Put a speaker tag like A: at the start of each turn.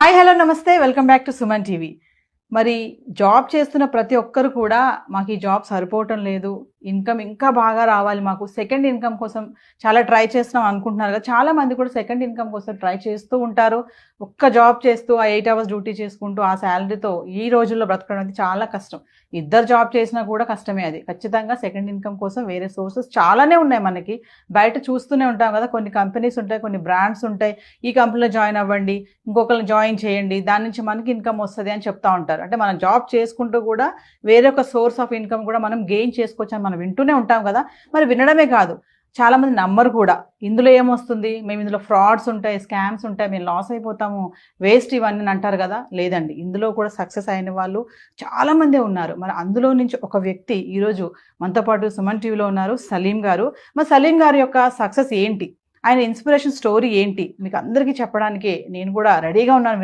A: Hi hello నమస్తే welcome back to Suman TV. మరి job చేస్తున్న ప్రతి ఒక్కరు కూడా మాకు ఈ జాబ్ సరిపోవటం లేదు, ఇన్కమ్ ఇంకా బాగా రావాలి, మాకు సెకండ్ ఇన్కమ్ కోసం చాలా ట్రై చేస్తున్నాం అనుకుంటున్నారు కదా. చాలా మంది కూడా సెకండ్ ఇన్కమ్ కోసం ట్రై చేస్తూ ఉంటారు. ఒక్క జాబ్ చేస్తూ ఆ 8 అవర్స్ డ్యూటీ చేసుకుంటూ ఆ శాలరీతో ఈ రోజుల్లో బ్రతకడం అనేది చాలా కష్టం. ఇద్దరు జాబ్ చేసినా కూడా కష్టమే. అది ఖచ్చితంగా సెకండ్ ఇన్కమ్ కోసం వేరే సోర్సెస్ చాలానే ఉన్నాయి. మనకి బయట చూస్తూనే ఉంటాం కదా, కొన్ని కంపెనీస్ ఉంటాయి, కొన్ని బ్రాండ్స్ ఉంటాయి. ఈ కంపెనీలో జాయిన్ అవ్వండి, ఇంకొకరిని జాయిన్ చేయండి, దాని నుంచి మనకి ఇన్కమ్ వస్తుంది అని చెప్తా ఉంటారు. అంటే మనం జాబ్ చేసుకుంటూ కూడా వేరే ఒక సోర్స్ ఆఫ్ ఇన్కమ్ కూడా మనం గెయిన్ చేసుకోవచ్చు అని మనం వింటూనే ఉంటాం కదా. మరి వినడమే కాదు, చాలామంది నమ్మరు కూడా. ఇందులో ఏమొస్తుంది, మేము ఇందులో ఫ్రాడ్స్ ఉంటాయి, స్కామ్స్ ఉంటాయి, మేము లాస్ అయిపోతాము, వేస్ట్ ఇవన్నీ అంటారు కదా. లేదండి, ఇందులో కూడా సక్సెస్ అయిన వాళ్ళు చాలామందే ఉన్నారు. మరి అందులో నుంచి ఒక వ్యక్తి ఈరోజు మనతో పాటు సుమన్ టీవీలో ఉన్నారు, సలీం గారు. మరి సలీం గారి యొక్క సక్సెస్ ఏంటి, ఆయన ఇన్స్పిరేషన్ స్టోరీ ఏంటి, మీకు అందరికీ చెప్పడానికి నేను కూడా రెడీగా ఉన్నాను.